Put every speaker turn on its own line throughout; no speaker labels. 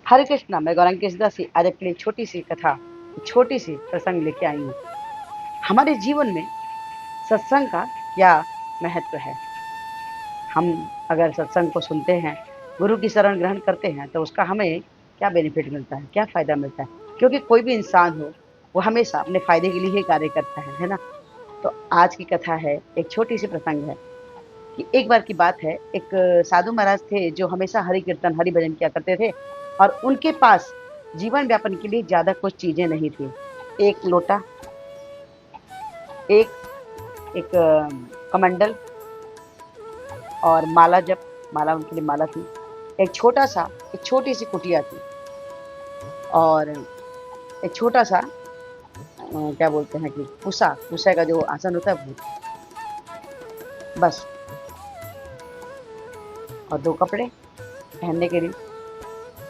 हरे कृष्णा, मैं गौरांगी कृष्णदास आज आपके लिए छोटी सी कथा, छोटी सी प्रसंग लेके आई हूँ। हमारे जीवन में सत्संग का क्या महत्व है? हम अगर सत्संग को सुनते हैं, गुरु की शरण ग्रहण करते हैं, तो उसका हमें क्या बेनिफिट मिलता है, क्या फ़ायदा मिलता है? क्योंकि कोई भी इंसान हो, वो हमेशा अपने फ़ायदे के लिए ही कार्य करता है ना? तो आज की कथा है, एक छोटी-सी प्रसंग है कि एक बार की बात है, एक साधु महाराज थे, जो हमेशा हरि कीर्तन, हरि भजन किया करते थे और उनके पास जीवन यापन के लिए ज़्यादा कुछ चीज़ें नहीं थी। एक लोटा, एक एक कमंडल और माला जप, माला उनके लिए माला थी। एक छोटी-सी कुटिया थी और एक छोटा-सा क्या बोलते हैं कि पूसा का जो आसन होता है वो, बस। और 2 कपड़े पहनने के लिए,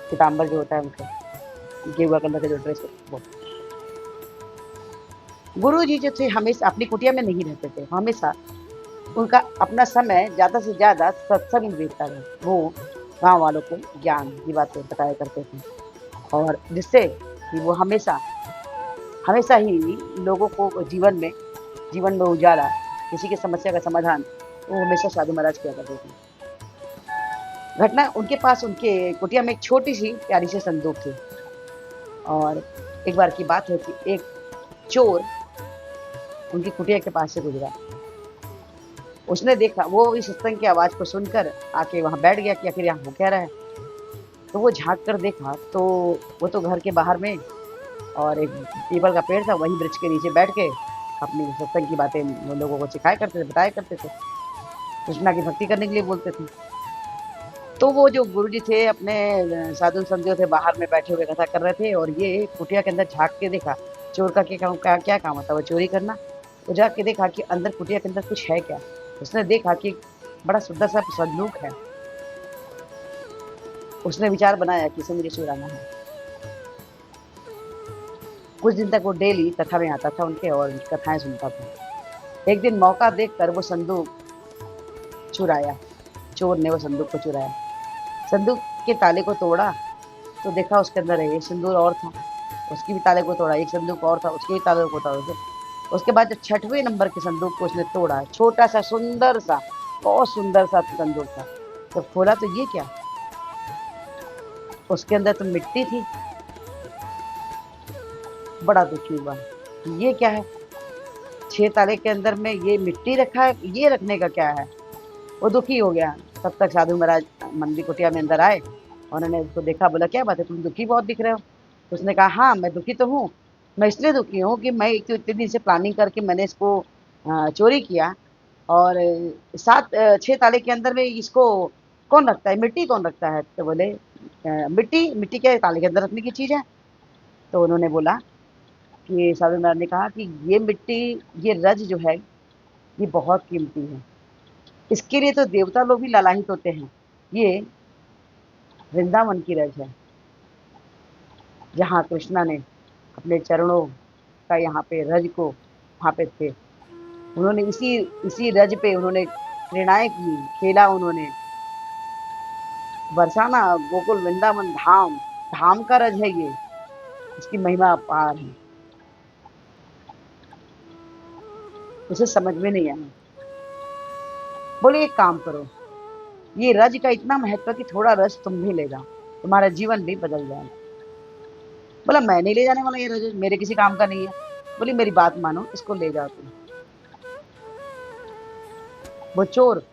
पीताम्बर जो होता है उनका, गेरुआ कलर का जो ड्रेस होता है वो। गुरुजी जो थे हमेशा अपनी कुटिया में नहीं रहते थे, हमेशा उनका अपना समय ज़्यादा से ज़्यादा सत्संग में बीतता था। वो गाँव वालों को ज्ञान की बातें बताया करते थे और जिससे कि वो हमेशा हमेशा ही लोगों को जीवन में उजाला, किसी की समस्या का समाधान, वो हमेशा साधु महाराज किया करते थे। घटना उनके पास उनके कुटिया में एक छोटी-सी प्यारी-सी संदूक थी और एक बार की बात है कि एक चोर उनकी कुटिया के पास से गुज़रा। उसने देखा, वो इस सत्संग की आवाज़ को सुनकर आके वहाँ बैठ गया कि आखिर यहाँ हो क्या रहा है? तो वो झाँक कर देखा तो वो तो घर के बाहर में और एक पीपल का पेड़ था, वहीं वृक्ष के नीचे बैठ के अपनी सत्संग की बातें वो लोगों को सिखाया करते थे, बताया करते थे। कृष्णा की भक्ति करने के लिए बोलते थे। तो वो जो गुरुजी थे अपने साधु संत जो थे बाहर में बैठे हुए कथा कर रहे थे और ये कुटिया के अंदर झाँक के देखा, चोर का क्या काम होता है? वो चोरी करना। तो झाँक के देखा कि अंदर कुटिया के अंदर कुछ है क्या? उसने देखा कि बड़ा सुंदर सा संदूक है। उसने विचार बनाया कि इसे मुझे चुराना है। कुछ दिन तक वो डेली कथा में आता था उनके और उनकी कथाएँ सुनता था। एक दिन मौका देखकर वो संदूक चुराया, चोर ने वो संदूक को चुराया। संदूक के ताले को तोड़ा तो देखा उसके अंदर एक सिंदूर और था, उसकी भी ताले को तोड़ा, एक संदूक और था, उसके भी ताले को तोड़ा। उसके बाद जब 6वें नंबर के संदूक को उसने तोड़ा, छोटा-सा सुंदर-सा, बहुत सुंदर-सा संदूक था। जब खोला तो ये क्या? उसके अंदर तो मिट्टी थी। बड़ा दुखी हुआ, ये क्या है? 6 ताले के अंदर में ये मिट्टी रखा है, ये रखने का क्या है? वो दुखी हो गया। तब तक साधु महाराज मंदिर कुटिया में अंदर आए, उन्होंने उसको देखा, बोला क्या बात है, तुम दुखी बहुत दिख रहे हो। उसने कहा हाँ, मैं दुखी तो हूँ। मैं इसलिए दुखी हूँ कि मैं एक तो इतने दिन से प्लानिंग करके मैंने इसको चोरी किया और 6 ताले के अंदर में इसको कौन रखता है, मिट्टी कौन रखता है? तो बोले मिट्टी मिट्टी क्या ताले के अंदर रखने की चीज़ है? तो उन्होंने बोला कि साधु महाराज ने कहा कि ये मिट्टी, ये रज जो है, ये बहुत कीमती है। इसके लिए तो देवता लोग भी लालायित होते हैं। ये वृंदावन की रज है, जहाँ कृष्णा ने अपने चरणों का यहाँ पे रज को वहाँ पे थे। उन्होंने इसी इसी रज पे उन्होंने क्रीड़ाएँ की, खेला उन्होंने। बरसाना, गोकुल, वृंदावन धाम, धाम का रज है ये, इसकी महिमा अपार है। उसे समझ में नहीं आया। बोले एक काम करो, ये रज का इतना महत्व है कि थोड़ा रस तुम भी ले जाओ, तुम्हारा जीवन भी बदल जाएगा। बोला मैं नहीं ले जाने वाला ये रज, मेरे किसी काम का नहीं है। बोली मेरी बात मानो, इसको ले जाओ तुम। वो चोर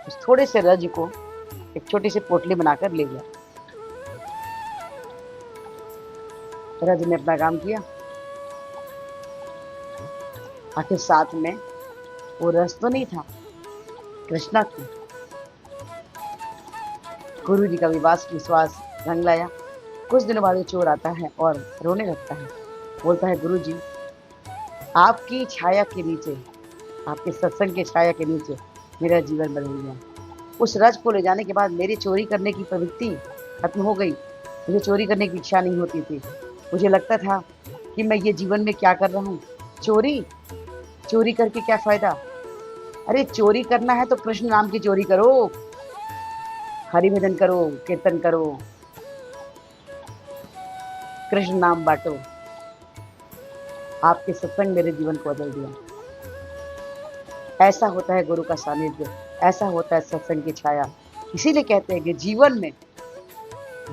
उस थोड़े से रज को एक छोटी सी पोटली बनाकर ले गया। रज ने अपना काम किया, आखिर साथ में वो रस तो नहीं था, कृष्णा थी। गुरु जी का विश्वास रंग लाया। कुछ दिनों बाद वो चोर आता है और रोने लगता है, बोलता है गुरु जी, आपकी छाया के नीचे, आपके सत्संग की छाया के नीचे मेरा जीवन बदल गया। उस रज को ले जाने के बाद मेरी चोरी करने की प्रवृत्ति खत्म हो गई। मुझे चोरी करने की इच्छा नहीं होती थी। मुझे लगता था कि मैं ये जीवन में क्या कर रहा हूँ, चोरी चोरी करके क्या फ़ायदा? अरे चोरी करना है तो कृष्ण नाम की चोरी करो, हरि भजन करो, कीर्तन करो, कृष्ण नाम बांटो। आपके सत्संग मेरे जीवन को बदल दिया। ऐसा होता है गुरु का सानिध्य, ऐसा होता है सत्संग की छाया। इसीलिए कहते हैं कि जीवन में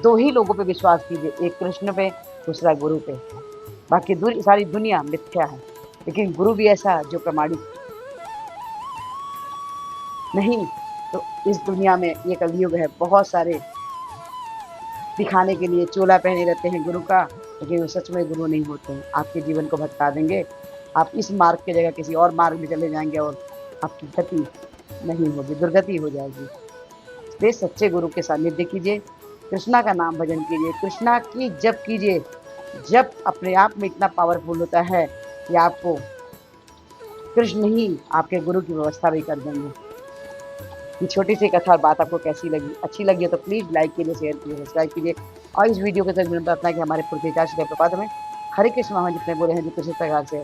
दो ही लोगों पे विश्वास कीजिए, एक कृष्ण पे, दूसरा गुरु पे। बाकी सारी दुनिया मिथ्या है, लेकिन गुरु भी ऐसा जो प्रमाणिक नहीं। तो इस दुनिया में ये कलयुग है, बहुत सारे दिखाने के लिए चोला पहने रहते हैं गुरु का, लेकिन वो सच में गुरु नहीं होते हैं। आपके जीवन को भटका देंगे, आप इस मार्ग की जगह किसी और मार्ग में चले जाएंगे और आपकी गति नहीं होगी, दुर्गति हो जाएगी। इसलिए सच्चे गुरु के सानिध्य कीजिए, कृष्णा का नाम भजन कीजिए, कृष्णा की जप कीजिए। जप अपने आप में इतना पावरफुल होता है कि आपको कृष्ण ही आपके गुरु की व्यवस्था भी कर देंगे। ये छोटी सी कथा और बात आपको कैसी लगी? अच्छी लगी है तो प्लीज़ लाइक कीजिए, शेयर कीजिए, सब्सक्राइब कीजिए और इस वीडियो के साथ प्रार्थना है कि हमारे पूर्तिकार श्री प्रपात में हरे कृष्ण महान जितने बोले हैं, जितने प्रकार से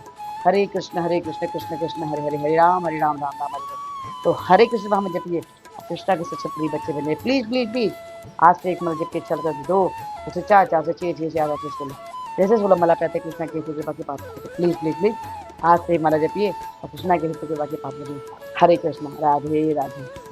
हरे कृष्ण कृष्ण कृष्ण हरे हरे, हरे राम राम राम हरे हरे। तो हरे कृष्ण महामंत्र जपिए, कृष्णा के सबसे प्रिय बच्चे बने। प्लीज़ प्लीज़ प्लीज़ आज से एक मंत्र जप के चल कर दो, उससे 4 4 से 6 6 से 8 16 जैसे 16 माला कहते हैं कृष्णा की कृपा के पाप। प्लीज़ प्लीज़ प्लीज़ आज से माला जपिए और कृष्णा के कृपा के पाप लगे। हरे कृष्ण, राधे राधे।